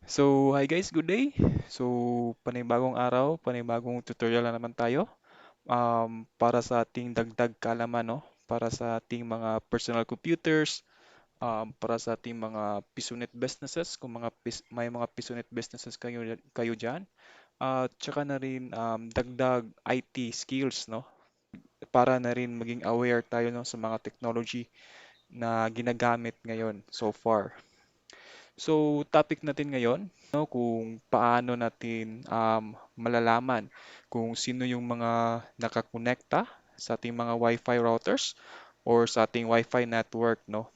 Hi guys, good day. Panibagong araw, panibagong tutorial na naman tayo. Para sa ating dagdag kaalaman, no? Para sa ating mga personal computers, para sa ating mga Pisonet businesses, kung may mga Pisonet businesses kayo diyan. At tsaka na rin dagdag IT skills, no? Para na rin maging aware tayo no, sa mga technology na ginagamit ngayon so far. Topic natin ngayon, no, kung paano natin malalaman kung sino yung mga nakakonekta sa ating mga Wi-Fi routers or sa ating Wi-Fi network, no?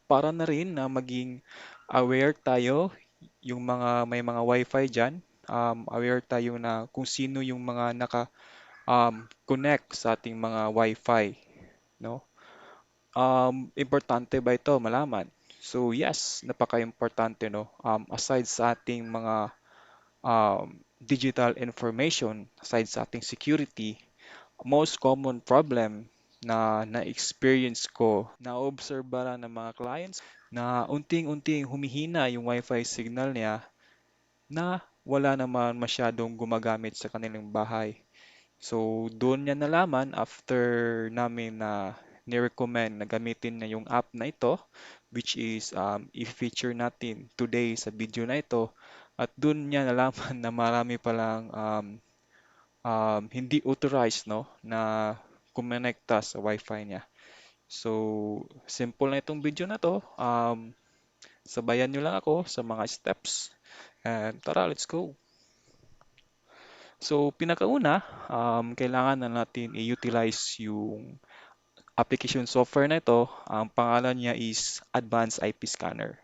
Para na rin na maging aware tayo yung may mga Wi-Fi diyan, aware tayo na kung sino yung mga connect sa ating mga Wi-Fi, no? Importante ba ito malaman? Yes, napaka-importante no. Aside sa ating mga digital information, aside sa ating security, most common problem na na-experience ko, na-obserbaran ng mga clients na unting-unting humihina yung wifi signal niya na wala naman masyadong gumagamit sa kanilang bahay. Doon niya nalaman after namin na ni-recommend na gamitin niya yung app na ito, which is i-feature natin today sa video na ito. At doon niya nalaman na marami palang hindi authorized no, na kumonekta sa Wi-Fi niya. Simple na itong video na to. Sabayan nyo lang ako sa mga steps. And tara, let's go! Pinakauna, kailangan na natin i-utilize yung application software na ito. Ang pangalan niya is Advanced IP Scanner.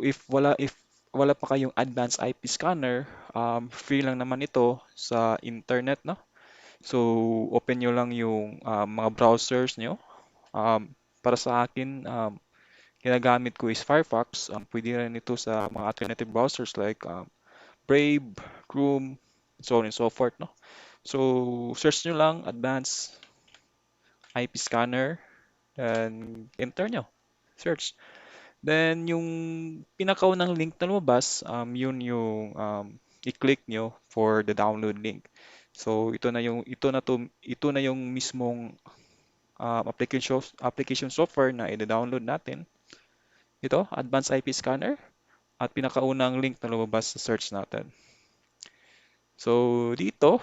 If wala pa kayong Advanced IP Scanner, free lang naman ito sa internet, no? Open nyo lang yung mga browsers nyo. Para sa akin, ginagamit ko is Firefox. Pwede rin ito sa mga alternative browsers like Brave, Chrome, so on and so forth, no? Search nyo lang Advanced IP Scanner and enter nyo. Search. Then, yung pinakaunang link na lumabas, yun yung i-click nyo for the download link. Ito na yung mismong application software na i-download natin. Ito, Advanced IP Scanner at pinakaunang link na lumabas sa search natin. Dito,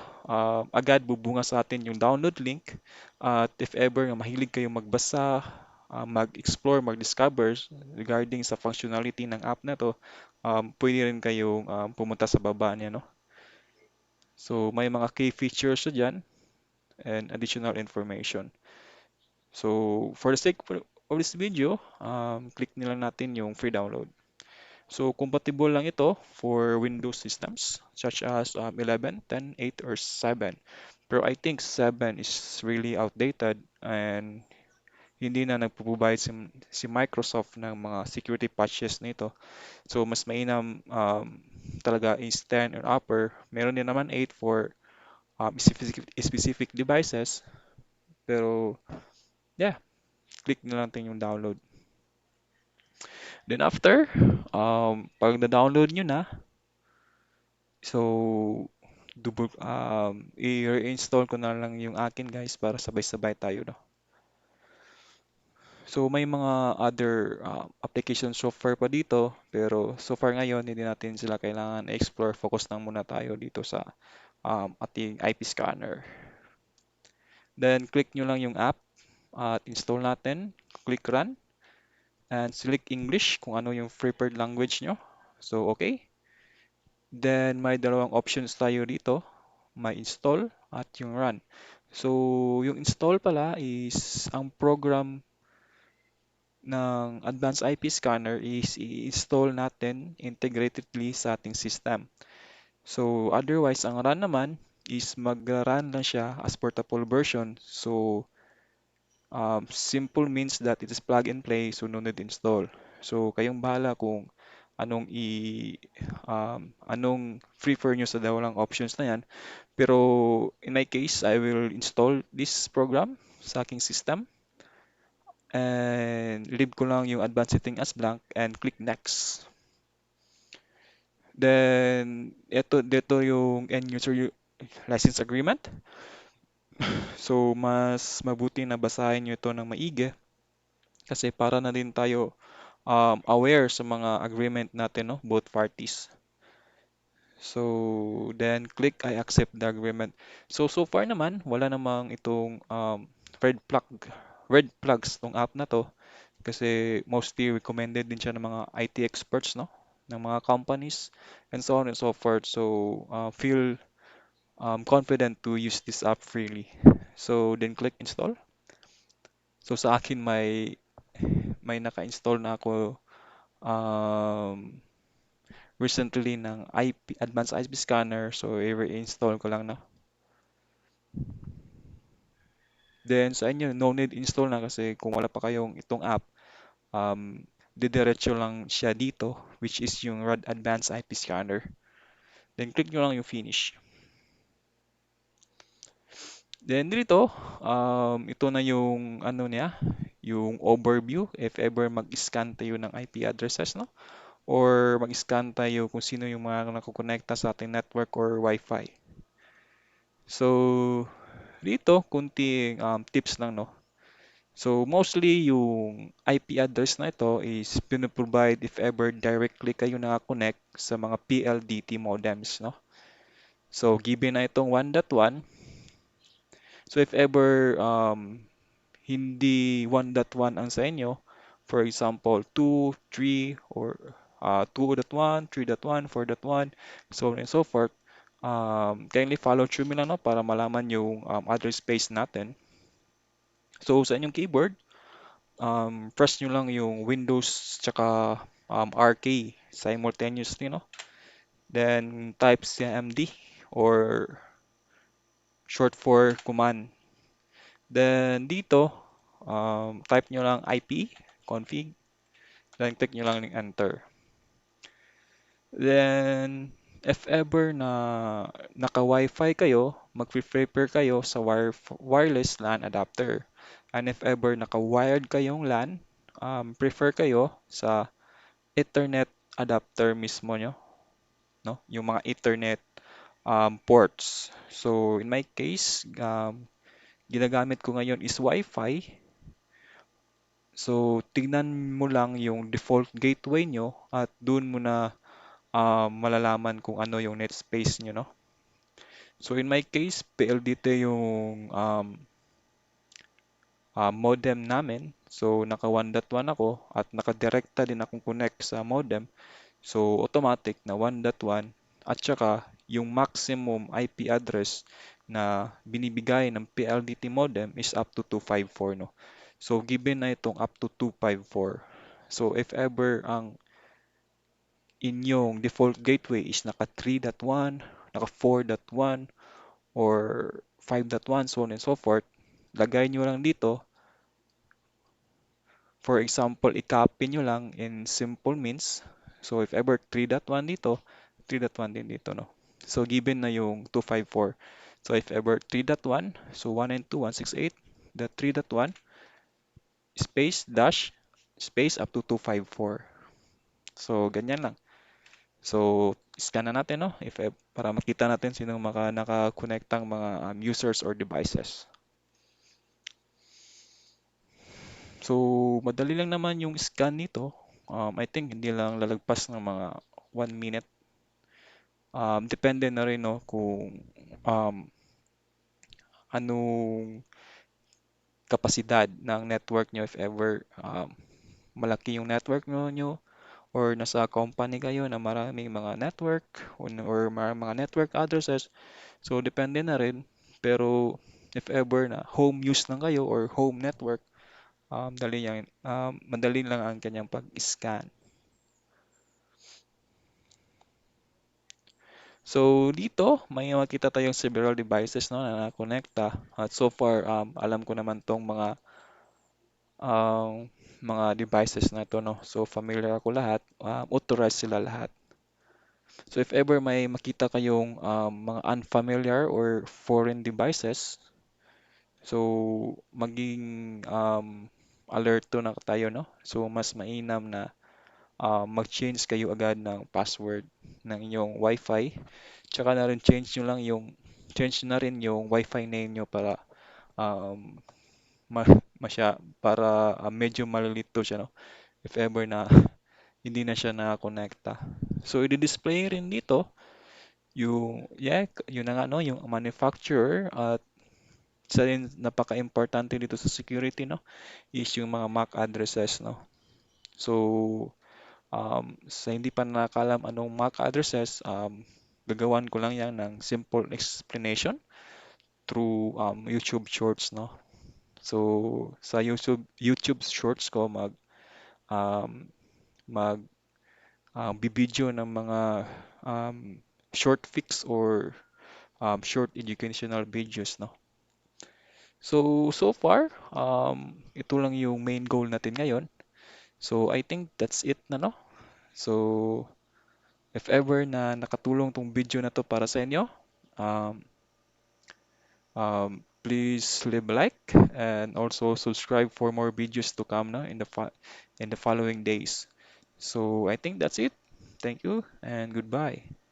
agad bubunga sa atin yung download link at if ever nga mahilig kayong magbasa, mag-explore, mag-discover regarding sa functionality ng app na to, pwede rin kayong pumunta sa baba niya, no? May mga key features na dyan and additional information. For the sake of this video, click nila natin yung free download. Compatible lang ito for Windows systems such as 11, 10, 8, or 7. Pero I think 7 is really outdated and hindi na nagpo-provide si Microsoft ng mga security patches nito. Mas mainam talaga is 10 or upper. Meron din naman 8 for specific devices. Pero yeah, click na lang natin yung download. Then after, pag na-download nyo na, i-reinstall ko na lang yung akin guys para sabay-sabay tayo, no? May mga other application software pa dito, pero so far ngayon hindi natin sila kailangan explore. Focus lang muna tayo dito sa ating IP scanner. Then click nyo lang yung app at install natin. Click run and select English kung ano yung preferred language nyo. Okay. Then may dalawang options tayo dito. May install at yung run. Yung install pala is ang program ng Advanced IP Scanner is i-install natin integratedly sa ating system. Otherwise, ang run naman is mag-run lang siya as portable version. Simple means that it is plug and play, so no need install. Kayong bahala kung anong prefer nyo sa dalawang options na yan. Pero in my case, I will install this program sa aking system and leave ko lang yung advanced setting as blank and click next. Then, dito yung end user license agreement. So, mas mabuti na basahin nyo ito ng maigi kasi para na din tayo aware sa mga agreement natin, no, both parties. So, then click I accept the agreement. So far naman, wala namang itong red flag, red flags tong app na to kasi mostly recommended din siya ng mga IT experts, no? Ng mga companies and so on and so forth. So, feel confident to use this app freely. So, then click install. So, sa akin may naka-install na ako um, recently ng Advanced IP Scanner. So, i-reinstall ko lang na. Then sa inyo, no need install na kasi kung wala pa kayong itong app, um, didiretso lang siya dito, which is yung RAD Advanced IP Scanner. Then click nyo lang yung finish. Then dito, ito na yung ano niya, yung overview if ever mag-scan tayo ng IP addresses, no? Or mag-scan tayo kung sino yung mga nakukonekta sa ating network or Wi-Fi. So, dito, kunting tips lang, no? So mostly yung IP address na ito is pinoprovide if ever directly kayo nakakonect sa mga PLDT modems, no? So given na itong 1.1, so if ever hindi 1.1 ang sa inyo, for example 2, 3, or 2.1, 3.1, 4.1, so on and so forth, kindly follow through mo lang, no, para malaman yung address space natin. So sa inyong keyboard, press nyo lang yung Windows tsaka RK simultaneously, no? Then type CMD or short for command. Then dito, type nyo lang IP config. Then click nyo lang ng enter. Then if ever na naka-Wi-Fi kayo, mag-prepare kayo sa wireless LAN adapter. And if ever naka-wired kayong LAN, prefer kayo sa Ethernet adapter mismo nyo, no? Yung mga Ethernet ports. So, in my case, ginagamit ko ngayon is Wi-Fi. So, tignan mo lang yung default gateway nyo at dun mo na malalaman kung ano yung net space nyo, no? So, in my case, PLDT yung modem namin. So, naka 1.1 ako at nakadirekta din akong connect sa modem. So, automatic na 1.1 at saka yung maximum IP address na binibigay ng PLDT modem is up to 254, no? So, given na itong up to 254. So, if ever ang inyong default gateway is naka 3.1, naka 4.1, or 5.1, so on and so forth, lagay nyo lang dito. For example, i-copy nyo lang in simple means. So if ever 3.1 dito, 3.1 din dito, no? So given na yung 254. So if ever 3.1, so 192.168, the 3.1 space dash space up to 254. So ganyan lang. So scan na natin, no? Para makita natin sino naka-connectang mga users or devices. So, madali lang naman yung scan nito. I think hindi lang lalagpas ng mga 1 minute. Depende na rin, no, kung anong kapasidad ng network nyo if ever malaki yung network nyo or nasa company kayo na maraming mga network or mga network addresses. So, depende na rin. Pero if ever na home use lang kayo or home network, madali lang ang kanyang pag-scan. So dito, may makita tayong several devices, no, na nakonekta. At so far, alam ko naman tong mga devices na to, no. So familiar ako lahat, authorized sila lahat. So if ever may makita kayong mga unfamiliar or foreign devices, so maging alerto na tayo, no. So mas mainam na mag-change kayo agad ng password, ng inyong Wi-Fi. Tsaka na rin change nyo na rin yung Wi-Fi name nyo para um, para medyo malilito siya, no? If ever na hindi na siya nakakonekta. So i-display rin dito yun na nga, no, yung manufacturer at isa rin napaka-importante dito sa security, no, is yung mga MAC addresses, no. So sa hindi pa nakakalam anong MAC addresses, gagawan ko lang yan ng simple explanation through YouTube Shorts, no. So sa YouTube Shorts ko um, mag bibideo ng mga um, short fix or short educational videos, no. So far, ito lang yung main goal natin ngayon. So I think that's it na, no. So if ever na nakatulong tong video na to para sa inyo, um, please leave a like and also subscribe for more videos to come na in the following days. So I think that's it. Thank you and goodbye.